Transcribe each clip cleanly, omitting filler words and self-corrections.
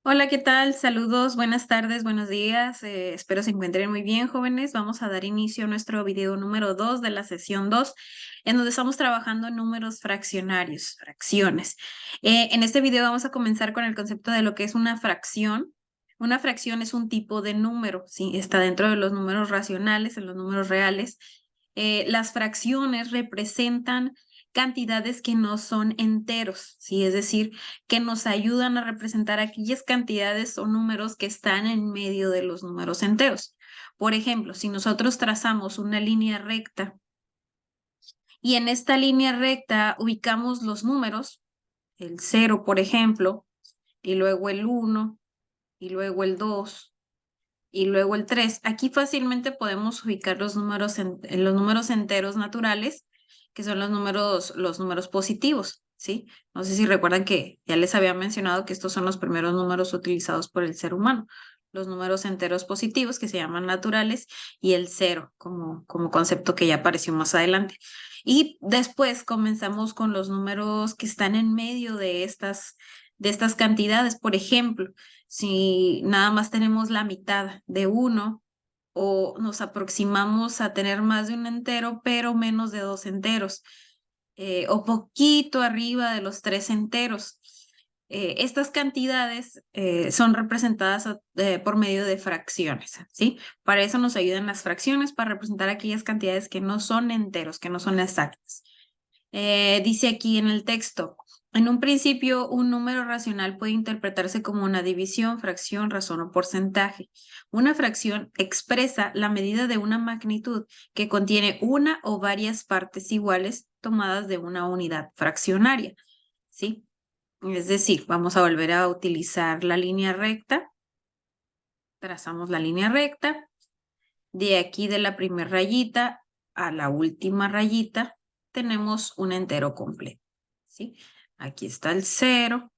Hola, ¿qué tal? Saludos, buenas tardes, buenos días. Espero se encuentren muy bien, jóvenes. Vamos a dar inicio a nuestro video número 2 de la sesión 2, en donde estamos trabajando en números fraccionarios, fracciones. En este video vamos a comenzar con el concepto de lo que es una fracción. Una fracción es un tipo de número, ¿sí? Está dentro de los números racionales, en los números reales. Las fracciones representan cantidades que no son enteros, ¿sí? Es decir, que nos ayudan a representar aquellas cantidades o números que están en medio de los números enteros. Por ejemplo, si nosotros trazamos una línea recta y en esta línea recta ubicamos los números, el 0, por ejemplo, y luego el 1, y luego el 2, y luego el 3. Aquí fácilmente podemos ubicar los números en los números enteros naturales, que son los números positivos, ¿sí? No sé si recuerdan que ya les había mencionado que estos son los primeros números utilizados por el ser humano. Los números enteros positivos, que se llaman naturales, y el cero, como concepto que ya apareció más adelante. Y después comenzamos con los números que están en medio de estas cantidades. Por ejemplo, si nada más tenemos la mitad de uno o nos aproximamos a tener más de un entero, pero menos de dos enteros, o poquito arriba de los tres enteros. Estas cantidades son representadas por medio de fracciones, ¿sí? Para eso nos ayudan las fracciones, para representar aquellas cantidades que no son enteros, que no son exactas. Dice aquí en el texto, en un principio, un número racional puede interpretarse como una división, fracción, razón o porcentaje. Una fracción expresa la medida de una magnitud que contiene una o varias partes iguales tomadas de una unidad fraccionaria, ¿sí? Es decir, vamos a volver a utilizar la línea recta. Trazamos la línea recta. De aquí de la primera rayita a la última rayita tenemos un entero completo, ¿sí? Aquí está el 0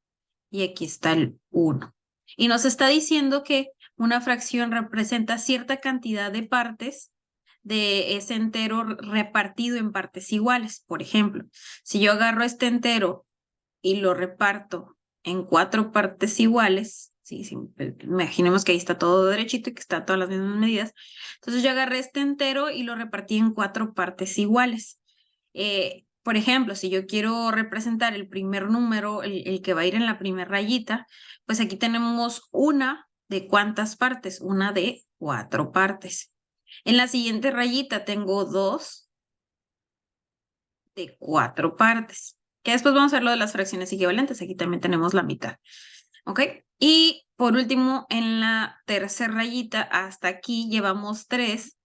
y aquí está el 1. Y nos está diciendo que una fracción representa cierta cantidad de partes de ese entero repartido en partes iguales. Por ejemplo, si yo agarro este entero y lo reparto en 4 partes iguales, ¿sí? Imaginemos que ahí está todo derechito y que está todas las mismas medidas. Entonces yo agarré este entero y lo repartí en 4 partes iguales. Por ejemplo, si yo quiero representar el primer número, el que va a ir en la primera rayita, pues aquí tenemos una de cuántas partes, una de 4 partes. En la siguiente rayita tengo 2 de 4 partes. Que después vamos a ver lo de las fracciones equivalentes. Aquí también tenemos la mitad. ¿Ok? Y por último, en la tercera rayita, hasta aquí llevamos 3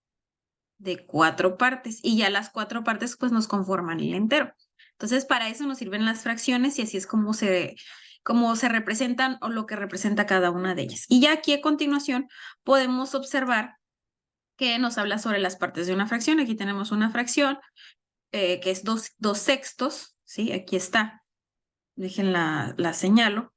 de 4 partes. Y ya las 4 partes pues nos conforman el entero. Entonces, para eso nos sirven las fracciones y así es como se representan o lo que representa cada una de ellas. Y ya aquí a continuación podemos observar que nos habla sobre las partes de una fracción. Aquí tenemos una fracción que es 2 sextos, ¿sí? Aquí está. La señalo.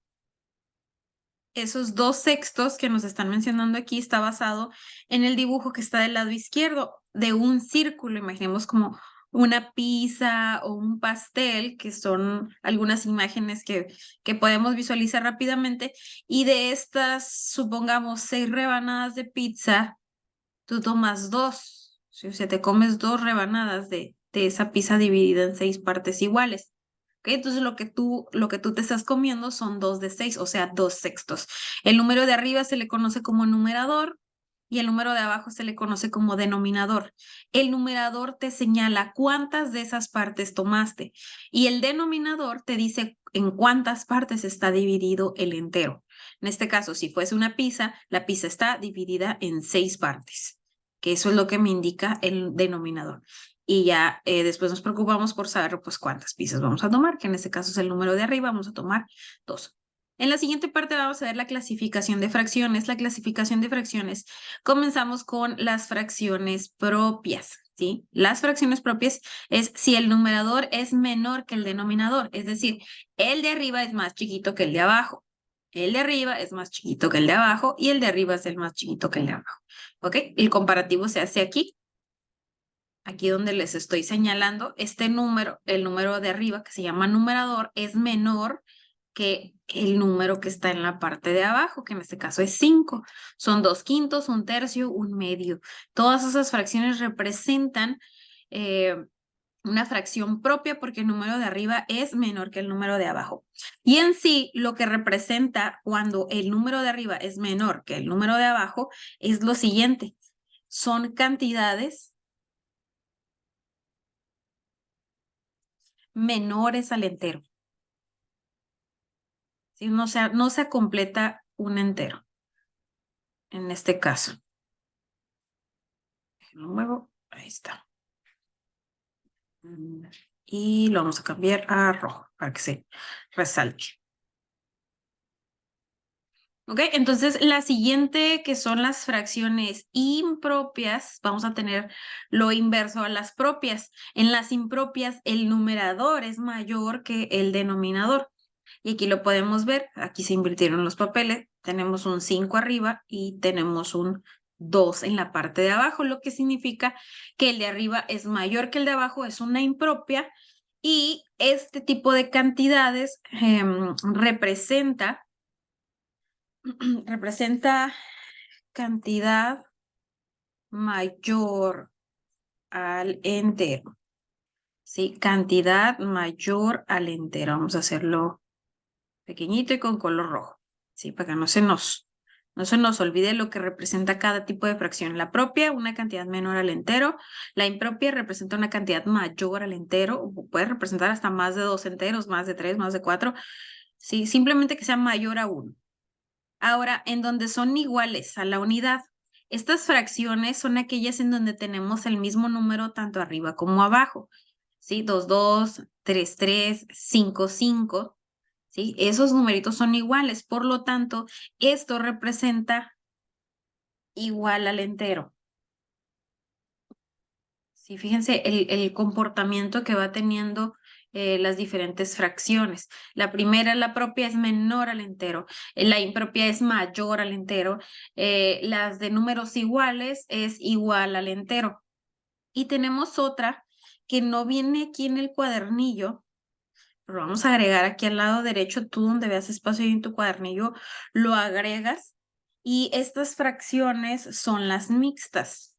Esos 2 sextos que nos están mencionando aquí está basado en el dibujo que está del lado izquierdo de un círculo. Imaginemos como una pizza o un pastel, que son algunas imágenes que podemos visualizar rápidamente. Y de estas, supongamos, 6 rebanadas de pizza, tú tomas 2. ¿Sí? O sea, te comes 2 rebanadas de esa pizza dividida en 6 partes iguales. ¿Ok? Entonces lo que tú te estás comiendo son 2 de 6, o sea, 2 sextos. El número de arriba se le conoce como numerador y el número de abajo se le conoce como denominador. El numerador te señala cuántas de esas partes tomaste y el denominador te dice en cuántas partes está dividido el entero. En este caso, si fuese una pizza, la pizza está dividida en 6 partes, que eso es lo que me indica el denominador. Y ya después nos preocupamos por saber pues cuántas pizzas vamos a tomar, que en este caso es el número de arriba, vamos a tomar 2. En la siguiente parte vamos a ver la clasificación de fracciones. La clasificación de fracciones, comenzamos con las fracciones propias, ¿sí? Las fracciones propias es si el numerador es menor que el denominador, es decir, el de arriba es más chiquito que el de abajo. El de arriba es más chiquito que el de abajo y el de arriba es el más chiquito que el de abajo. ¿Ok? El comparativo se hace aquí. Aquí donde les estoy señalando, este número, el número de arriba que se llama numerador, es menor que el número que está en la parte de abajo, que en este caso es 5. Son 2/5, 1/3, 1/2. Todas esas fracciones representan una fracción propia porque el número de arriba es menor que el número de abajo. Y en sí, lo que representa cuando el número de arriba es menor que el número de abajo es lo siguiente. Son cantidades menores al entero. ¿Sí? No se completa un entero en este caso. Lo muevo, ahí está. Y lo vamos a cambiar a rojo para que se resalte. ¿Ok? Entonces, la siguiente, que son las fracciones impropias, vamos a tener lo inverso a las propias. En las impropias, el numerador es mayor que el denominador. Y aquí lo podemos ver, aquí se invirtieron los papeles, tenemos un 5 arriba y tenemos un 2 en la parte de abajo, lo que significa que el de arriba es mayor que el de abajo, es una impropia, y este tipo de cantidades representa cantidad mayor al entero. ¿Sí? Cantidad mayor al entero. Vamos a hacerlo pequeñito y con color rojo. ¿Sí? Para que no se nos olvide lo que representa cada tipo de fracción. La propia, una cantidad menor al entero. La impropia representa una cantidad mayor al entero. Puede representar hasta más de 2 enteros, más de 3, más de 4. ¿Sí? Simplemente que sea mayor a 1. Ahora, en donde son iguales a la unidad, estas fracciones son aquellas en donde tenemos el mismo número tanto arriba como abajo, ¿sí? 2, 2, 3, 3, 5, 5, ¿sí? Esos numeritos son iguales, por lo tanto, esto representa igual al entero. Sí, fíjense el comportamiento que va teniendo las diferentes fracciones. La primera, la propia, es menor al entero. La impropia es mayor al entero. Las de números iguales es igual al entero. Y tenemos otra que no viene aquí en el cuadernillo, pero vamos a agregar aquí al lado derecho, tú donde veas espacio ahí en tu cuadernillo, lo agregas. Y estas fracciones son las mixtas.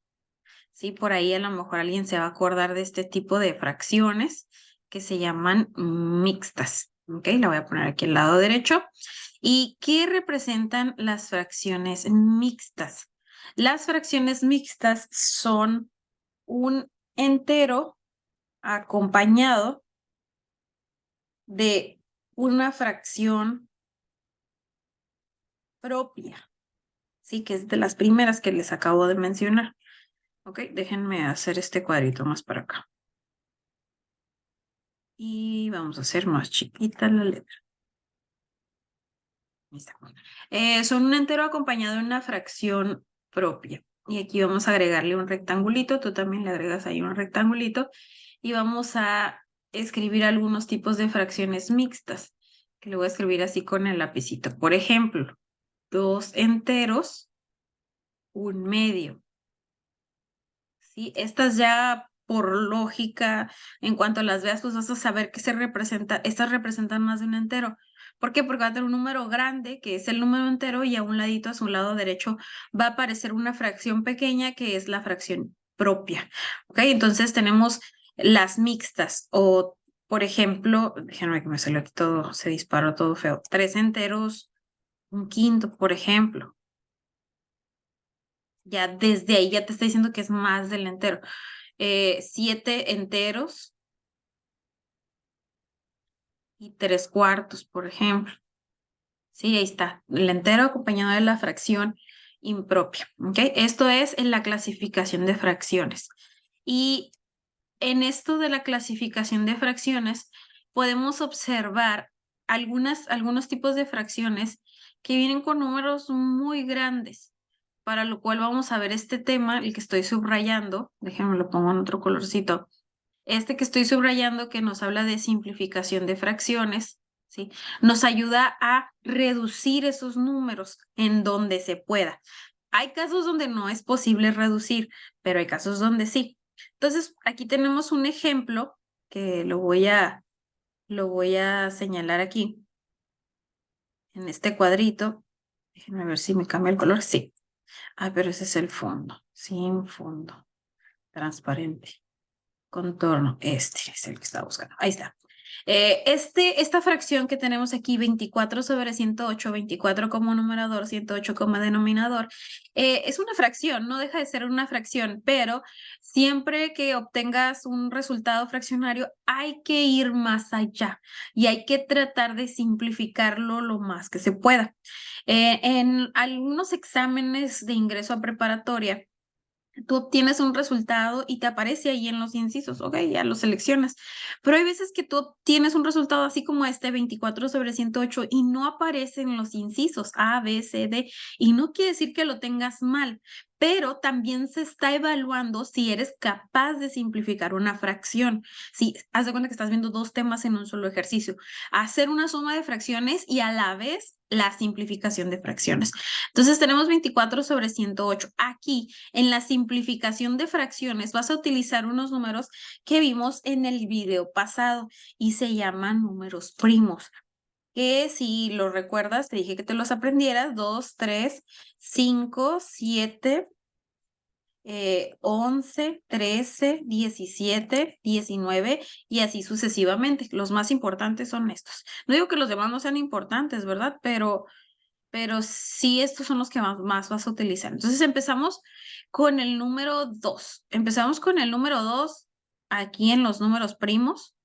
Sí, por ahí a lo mejor alguien se va a acordar de este tipo de fracciones que se llaman mixtas. Ok, la voy a poner aquí al lado derecho. ¿Y qué representan las fracciones mixtas? Las fracciones mixtas son un entero acompañado de una fracción propia, sí, que es de las primeras que les acabo de mencionar. Ok, déjenme hacer este cuadrito más para acá. Y vamos a hacer más chiquita la letra. Ahí está. Son un entero acompañado de una fracción propia. Y aquí vamos a agregarle un rectangulito. Tú también le agregas ahí un rectangulito. Y vamos a escribir algunos tipos de fracciones mixtas, que le voy a escribir así con el lapicito. Por ejemplo, 2 enteros, 1/2. ¿Sí? Estas ya por lógica, en cuanto las veas, pues vas a saber qué se representa. Estas representan más de un entero. ¿Por qué? Porque va a tener un número grande, que es el número entero, y a un ladito, a su lado derecho, va a aparecer una fracción pequeña, que es la fracción propia. ¿Ok? Entonces tenemos las mixtas, o por ejemplo, déjenme que me salió aquí todo, se disparó todo feo. 3 enteros, 1/5, por ejemplo. Ya desde ahí ya te está diciendo que es más del entero. 7 enteros y 3/4, por ejemplo. Sí, ahí está, el entero acompañado de la fracción impropia. ¿Ok? Esto es en la clasificación de fracciones. Y en esto de la clasificación de fracciones, podemos observar algunos tipos de fracciones que vienen con números muy grandes, para lo cual vamos a ver este tema, el que estoy subrayando. Déjenme lo pongo en otro colorcito. Este que estoy subrayando, que nos habla de simplificación de fracciones, ¿sí? Nos ayuda a reducir esos números en donde se pueda. Hay casos donde no es posible reducir, pero hay casos donde sí. Entonces, aquí tenemos un ejemplo que lo voy a señalar aquí. en este cuadrito. Déjenme ver si me cambia el color. Sí. Ah, pero ese es el fondo. Sin fondo. Transparente. Contorno. Este es el que estaba buscando. Ahí está. Esta fracción que tenemos aquí, 24 sobre 108, 24 como numerador, 108 como denominador, es una fracción, no deja de ser una fracción, pero siempre que obtengas un resultado fraccionario hay que ir más allá y hay que tratar de simplificarlo lo más que se pueda. En algunos exámenes de ingreso a preparatoria, tú obtienes un resultado y te aparece ahí en los incisos, ok, ya lo seleccionas. Pero hay veces que tú obtienes un resultado así como este, 24 sobre 108, y no aparece en los incisos A, B, C, D, y no quiere decir que lo tengas mal, pero también se está evaluando si eres capaz de simplificar una fracción. Si haz de cuenta que estás viendo dos temas en un solo ejercicio, hacer una suma de fracciones y a la vez la simplificación de fracciones. Entonces tenemos 24 sobre 108. Aquí, en la simplificación de fracciones, vas a utilizar unos números que vimos en el video pasado y se llaman números primos. Que si lo recuerdas, te dije que te los aprendieras: 2, 3, 5, 7, 11, 13, 17, 19 y así sucesivamente. Los más importantes son estos. No digo que los demás no sean importantes, ¿verdad? Pero sí estos son los que más vas a utilizar. Entonces empezamos con el número 2. Empezamos con el número 2 aquí en los números primos,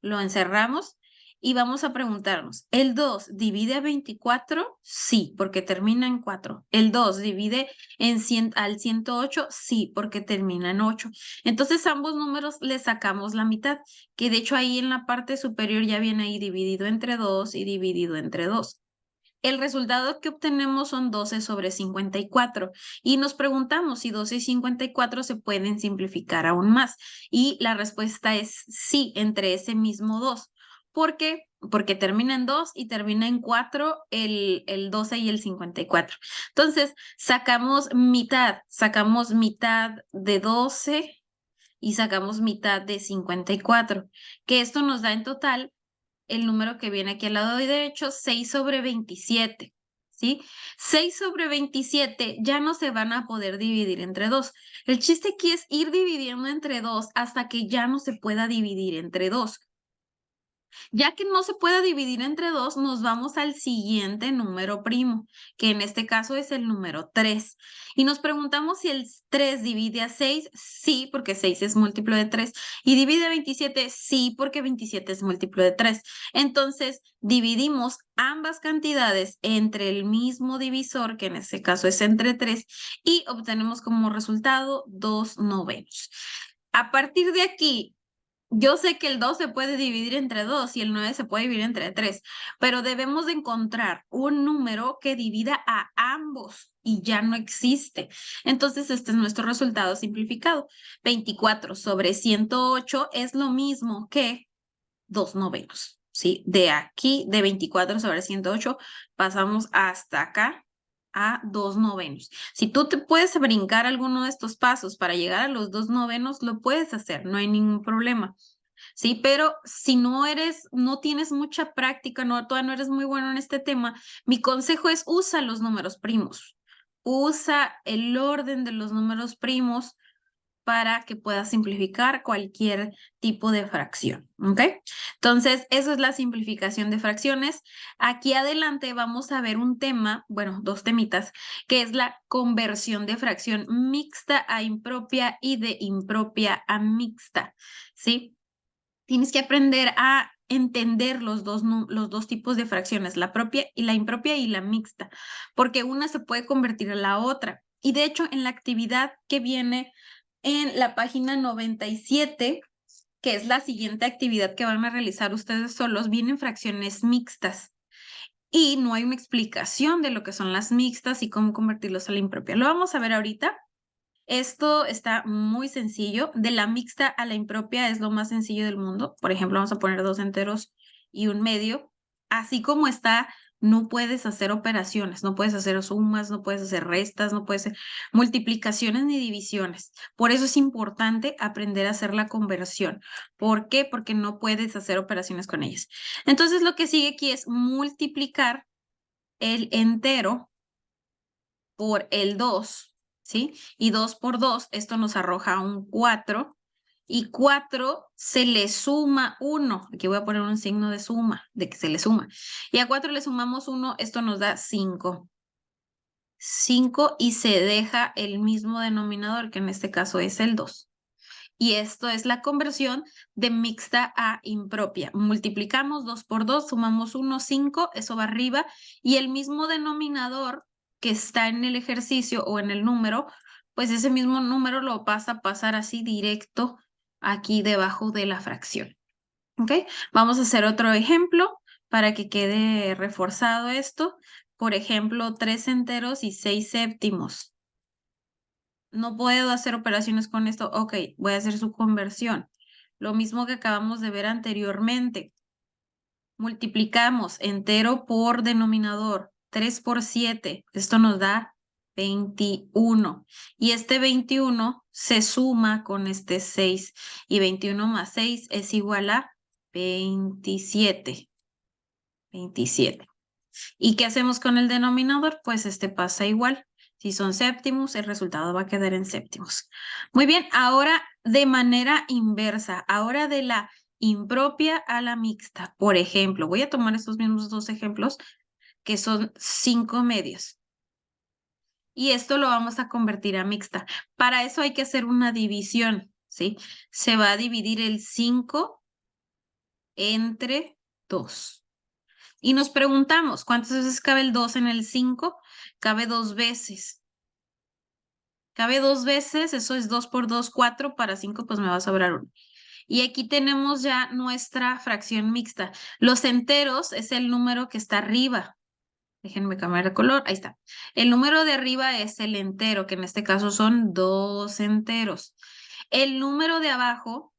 lo encerramos y vamos a preguntarnos, ¿el 2 divide a 24? Sí, porque termina en 4. ¿El 2 divide al 108? Sí, porque termina en 8. Entonces ambos números le sacamos la mitad, que de hecho ahí en la parte superior ya viene ahí dividido entre 2 y dividido entre 2. El resultado que obtenemos son 12 sobre 54 y nos preguntamos si 12 y 54 se pueden simplificar aún más y la respuesta es sí, entre ese mismo 2. ¿Por qué? Porque termina en 2 y termina en 4 el 12 y el 54. Entonces, sacamos mitad de 12 y sacamos mitad de 54, que esto nos da en total el número que viene aquí al lado derecho, 6 sobre 27, ¿sí? 6 sobre 27 ya no se van a poder dividir entre 2. El chiste aquí es ir dividiendo entre 2 hasta que ya no se pueda dividir entre 2. Ya que no se pueda dividir entre 2, nos vamos al siguiente número primo, que en este caso es el número 3. Y nos preguntamos si el 3 divide a 6. Sí, porque 6 es múltiplo de 3. Y divide a 27. Sí, porque 27 es múltiplo de 3. Entonces, dividimos ambas cantidades entre el mismo divisor, que en este caso es entre 3, y obtenemos como resultado 2/9. A partir de aquí, yo sé que el 2 se puede dividir entre 2 y el 9 se puede dividir entre 3, pero debemos de encontrar un número que divida a ambos y ya no existe. Entonces, este es nuestro resultado simplificado. 24 sobre 108 es lo mismo que 2/9, ¿sí? De aquí, de 24 sobre 108, pasamos hasta acá a 2/9. Si tú te puedes brincar alguno de estos pasos para llegar a los 2/9, lo puedes hacer, no hay ningún problema. Sí, pero si no tienes mucha práctica, todavía no eres muy bueno en este tema, mi consejo es usa los números primos. Usa el orden de los números primos para que puedas simplificar cualquier tipo de fracción, ¿ok? Entonces, eso es la simplificación de fracciones. Aquí adelante vamos a ver un tema, bueno, dos temitas, que es la conversión de fracción mixta a impropia y de impropia a mixta, ¿sí? Tienes que aprender a entender los dos tipos de fracciones, la propia y la impropia y la mixta, porque una se puede convertir en la otra. Y de hecho, en la actividad que viene en la página 97, que es la siguiente actividad que van a realizar ustedes solos, vienen fracciones mixtas. Y no hay una explicación de lo que son las mixtas y cómo convertirlos a la impropia. Lo vamos a ver ahorita. Esto está muy sencillo. De la mixta a la impropia es lo más sencillo del mundo. Por ejemplo, vamos a poner 2 enteros y 1 medio. Así como está, no puedes hacer operaciones, no puedes hacer sumas, no puedes hacer restas, no puedes hacer multiplicaciones ni divisiones. Por eso es importante aprender a hacer la conversión. ¿Por qué? Porque no puedes hacer operaciones con ellas. Entonces, lo que sigue aquí es multiplicar el entero por el 2, ¿sí? Y 2 por 2, esto nos arroja un 4. Y 4 se le suma 1. Aquí voy a poner un signo de suma, de que se le suma. Y a 4 le sumamos 1, esto nos da 5. 5 y se deja el mismo denominador, que en este caso es el 2. Y esto es la conversión de mixta a impropia. Multiplicamos 2 por 2, sumamos 1, 5, eso va arriba, y el mismo denominador que está en el ejercicio o en el número, pues ese mismo número lo vas a pasar así directo aquí debajo de la fracción. ¿Ok? Vamos a hacer otro ejemplo para que quede reforzado esto. Por ejemplo, 3 enteros y 6 séptimos. No puedo hacer operaciones con esto. Ok, voy a hacer su conversión. Lo mismo que acabamos de ver anteriormente. Multiplicamos entero por denominador. 3 por 7. Esto nos da 21. Y este 21 se suma con este 6. Y 21 más 6 es igual a 27. 27. ¿Y qué hacemos con el denominador? Pues este pasa igual. Si son séptimos, el resultado va a quedar en séptimos. Muy bien, ahora de manera inversa, ahora de la impropia a la mixta. Por ejemplo, voy a tomar estos mismos dos ejemplos que son 5 medios. Y esto lo vamos a convertir a mixta. Para eso hay que hacer una división, ¿sí? Se va a dividir el 5 entre 2. Y nos preguntamos, ¿cuántas veces cabe el 2 en el 5? Cabe 2 veces. Cabe 2 veces, eso es 2 por 2, 4, para 5 pues me va a sobrar 1. Y aquí tenemos ya nuestra fracción mixta. Los enteros es el número que está arriba. Déjenme cambiar de color, ahí está. El número de arriba es el entero, que en este caso son 2 enteros. El número de abajo,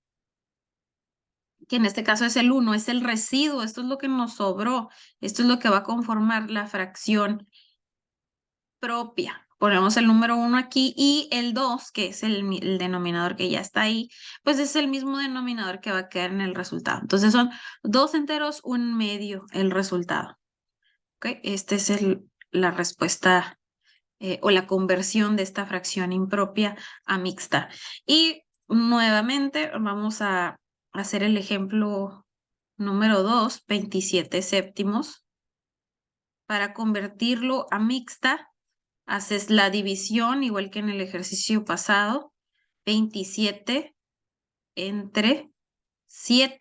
que en este caso es el 1, es el residuo, esto es lo que nos sobró, esto es lo que va a conformar la fracción propia. Ponemos el número 1 aquí y el 2, que es el denominador que ya está ahí, pues es el mismo denominador que va a quedar en el resultado. Entonces son 2 enteros, 1 medio el resultado. ¿Ok? Esta es la respuesta o la conversión de esta fracción impropia a mixta. Y nuevamente vamos a hacer el ejemplo número 2, 27 séptimos. Para convertirlo a mixta, haces la división, igual que en el ejercicio pasado, 27 entre 7.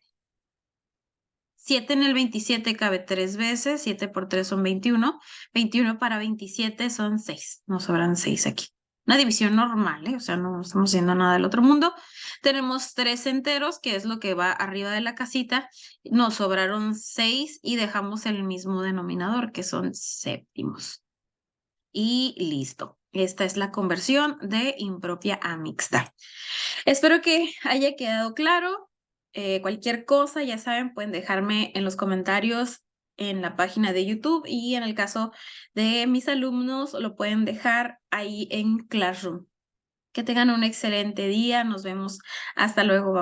7 en el 27 cabe 3 veces, 7 por 3 son 21. 21 para 27 son 6, nos sobran 6 aquí. Una división normal, ¿eh? O sea, no estamos haciendo nada del otro mundo. Tenemos 3 enteros, que es lo que va arriba de la casita. Nos sobraron 6 y dejamos el mismo denominador, que son séptimos. Y listo. Esta es la conversión de impropia a mixta. Espero que haya quedado claro. Cualquier cosa, ya saben, pueden dejarme en los comentarios en la página de YouTube y en el caso de mis alumnos lo pueden dejar ahí en Classroom. Que tengan un excelente día. Nos vemos. Hasta luego. Bye.